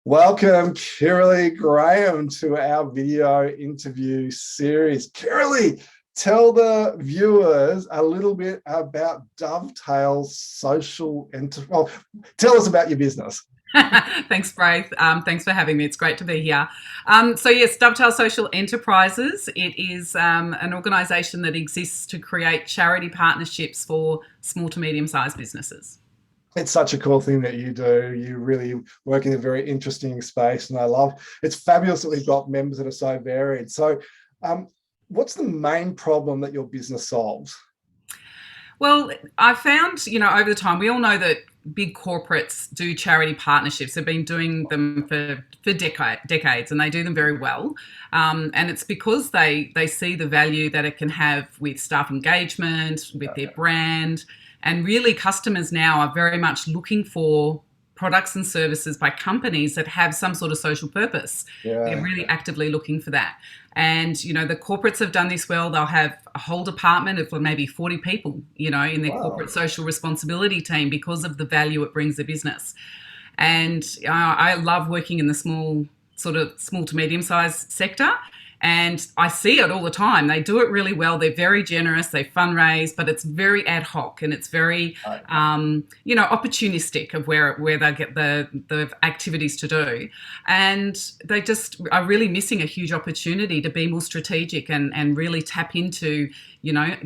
Welcome, Kiralee Graham, to our video interview series. Kiralee, tell the viewers a little bit about Dovetail's social enterprise. Well, tell us about your business. Thanks, Braith. Thanks for having me. It's great to be here. Yes, Dovetail Social Enterprises. It is an organisation that exists to create charity partnerships for small to medium-sized businesses. It's such a cool thing that you do. You really work in a very interesting space, and I love it's fabulous that we've got members that are so varied. So, what's the main problem that your business solves? Well, I found, over the time, we all know that big corporates do charity partnerships. They've been doing them for decades, and they do them very well. And it's because they see the value that it can have with staff engagement, with their brand. And really, customers now are very much looking for products and services by companies that have some sort of social purpose. Yeah. They're really actively looking for that. And, the corporates have done this well. They'll have a whole department of maybe 40 people, in their corporate social responsibility team because of the value it brings their business. And I love working in the small to medium sized sector. And I see it all the time. They do it really well. They're very generous. They fundraise, but it's very ad hoc and it's very, opportunistic of where they get the activities to do. And they just are really missing a huge opportunity to be more strategic and really tap into,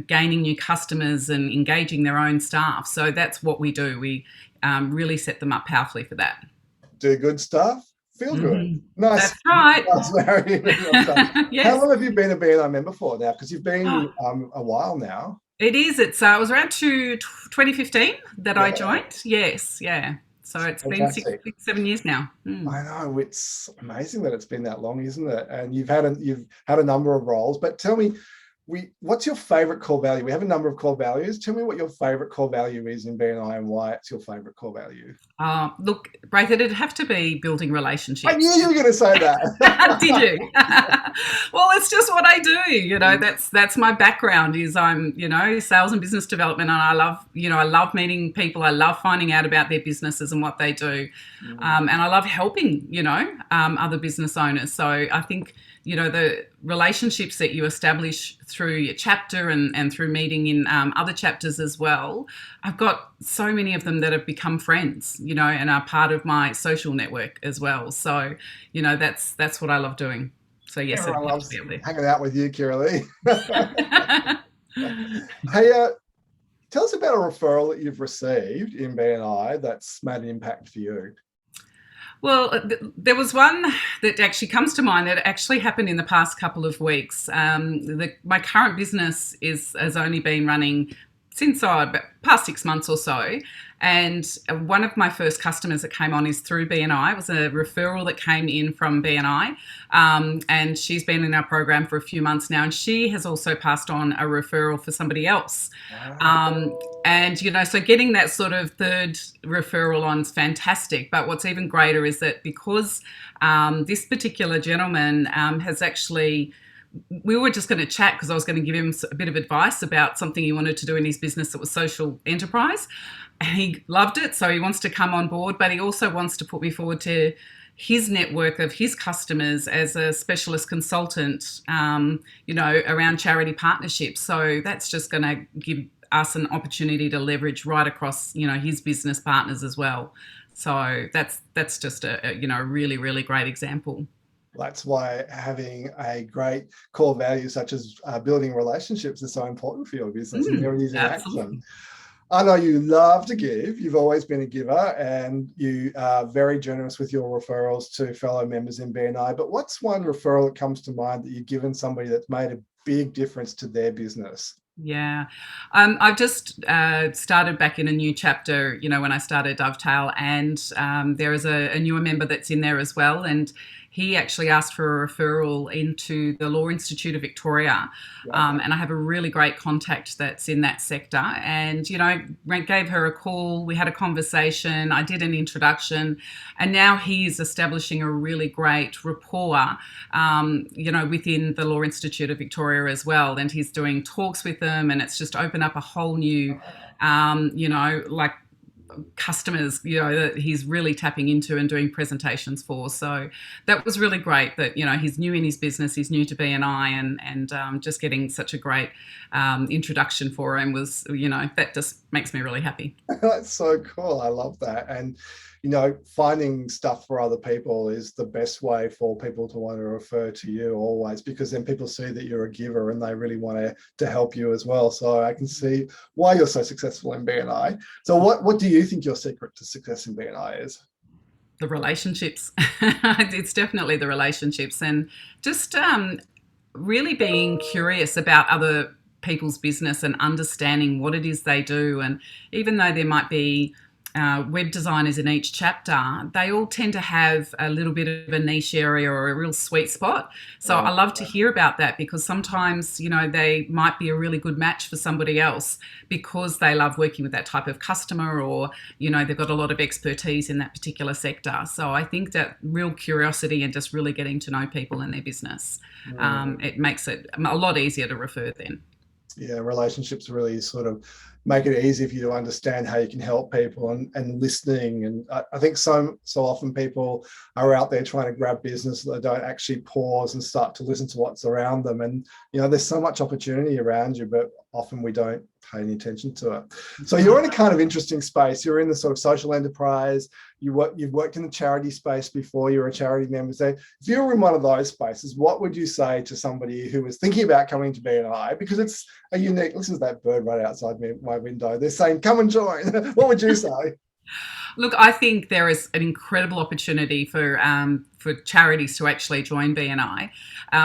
gaining new customers and engaging their own staff. So that's what we do. We really set them up powerfully for that. Do good stuff. Feel good. Nice. That's right. Yes. How long have you been a BNI member for now? Because you've been a while now. It is. It was around 2015 that I joined. Yes. Yeah. So it's fantastic. Been 6, 7 years now. I know. It's amazing that it's been that long, isn't it? And you've had a number of roles. But tell me, what's your favourite core value? We have a number of core values. Tell me what your favourite core value is in BNI and why it's your favourite core value. Look, Braith, it'd have to be building relationships. I knew you were going to say that. Did you? Well, it's just what I do. That's my background. Is I'm sales and business development, and I love meeting people. I love finding out about their businesses and what they do, and I love helping other business owners. So I think the relationships that you establish through your chapter and through meeting in other chapters as well. I've got so many of them that have become friends, and are part of my social network as well. So, that's what I love doing. So yes, I love hanging out with you, Kiralee. Hey, tell us about a referral that you've received in BNI that's made an impact for you. Well, there was one that actually comes to mind that actually happened in the past couple of weeks. My current business has only been running since past 6 months or so. And one of my first customers that came on is through BNI. It was a referral that came in from BNI. And she's been in our program for a few months now. And she has also passed on a referral for somebody else. Wow. So getting that sort of third referral on is fantastic. But what's even greater is that because this particular gentleman has actually... We were just going to chat because I was going to give him a bit of advice about something he wanted to do in his business that was social enterprise. And he loved it, so he wants to come on board, but he also wants to put me forward to his network of his customers as a specialist consultant, around charity partnerships. So that's just going to give us an opportunity to leverage right across, his business partners as well. So that's just a really, really great example. That's why having a great core value such as building relationships is so important for your business and there it is in action. I know you love to give. You've always been a giver and you are very generous with your referrals to fellow members in BNI. But what's one referral that comes to mind that you've given somebody that's made a big difference to their business? Yeah. I've just started back in a new chapter, when I started Dovetail, and there is a newer member that's in there as well. And he actually asked for a referral into the Law Institute of Victoria. And I have a really great contact that's in that sector. And, gave her a call. We had a conversation. I did an introduction. And now he's establishing a really great rapport, within the Law Institute of Victoria as well. And he's doing talks with them. And it's just opened up a whole new, customers, that he's really tapping into and doing presentations for. So that was really great that, he's new in his business, he's new to BNI, and just getting such a great introduction for him was, that just makes me really happy. That's so cool. I love that. And, finding stuff for other people is the best way for people to want to refer to you always, because then people see that you're a giver and they really want to help you as well. So I can see why you're so successful in BNI. So what do you think your secret to success in BNI is? The relationships. It's definitely the relationships, and just really being curious about other people's business and understanding what it is they do. And even though there might be web designers in each chapter, they all tend to have a little bit of a niche area or a real sweet spot. So I love to hear about that, because sometimes, they might be a really good match for somebody else because they love working with that type of customer, or, they've got a lot of expertise in that particular sector. So I think that real curiosity and just really getting to know people in their business, it makes it a lot easier to refer then. Yeah, relationships really sort of make it easy for you to understand how you can help people, and listening. And I think so often people are out there trying to grab business that they don't actually pause and start to listen to what's around them. And, there's so much opportunity around you, but often we don't pay any attention to it. So you're in a kind of interesting space. You're in the sort of social enterprise. You've worked in the charity space before. You're a charity member. So if you were in one of those spaces, what would you say to somebody who was thinking about coming to BNI? Because it's a unique, listen to that bird right outside my window. They're saying, come and join. What would you say? Look, I think there is an incredible opportunity for charities to actually join BNI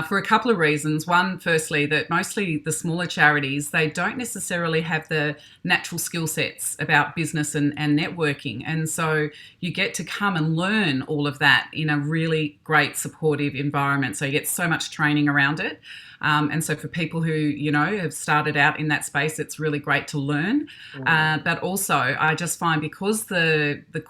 for a couple of reasons. One, firstly, that mostly the smaller charities, they don't necessarily have the natural skill sets about business and networking. And so you get to come and learn all of that in a really great supportive environment. So you get so much training around it. And so for people who, have started out in that space, it's really great to learn. But also, I just find because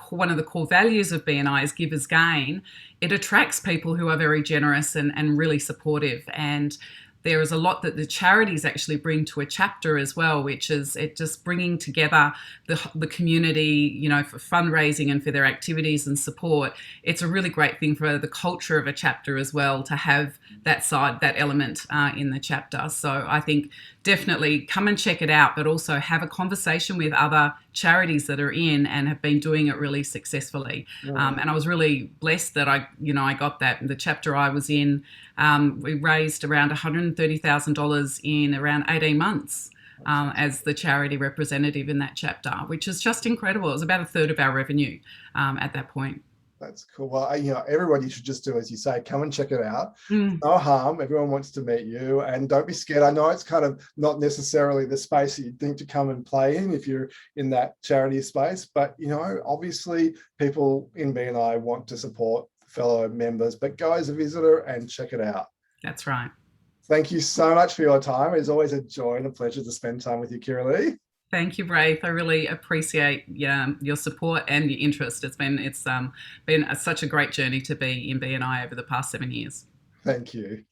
one of the core values of BNI is givers gain, it attracts people who are very generous and really supportive. And there is a lot that the charities actually bring to a chapter as well, which is it just bringing together the community, for fundraising and for their activities and support. It's a really great thing for the culture of a chapter as well to have that element in the chapter. So I think definitely come and check it out, but also have a conversation with other charities that are in and have been doing it really successfully. And I was really blessed that I got that. The chapter I was in, we raised around $130,000 in around 18 months as the charity representative in that chapter, which is just incredible. It was about a third of our revenue at that point. That's cool. Well, everybody should just do as you say, come and check it out. Mm. No harm. Everyone wants to meet you, and don't be scared. I know it's kind of not necessarily the space that you'd think to come and play in if you're in that charity space, but obviously people in BNI want to support fellow members, but go as a visitor and check it out. That's right. Thank you so much for your time. It's always a joy and a pleasure to spend time with you, Kiralee. Thank you, Braith. I really appreciate your support and your interest. It's been such a great journey to be in BNI over the past 7 years. Thank you.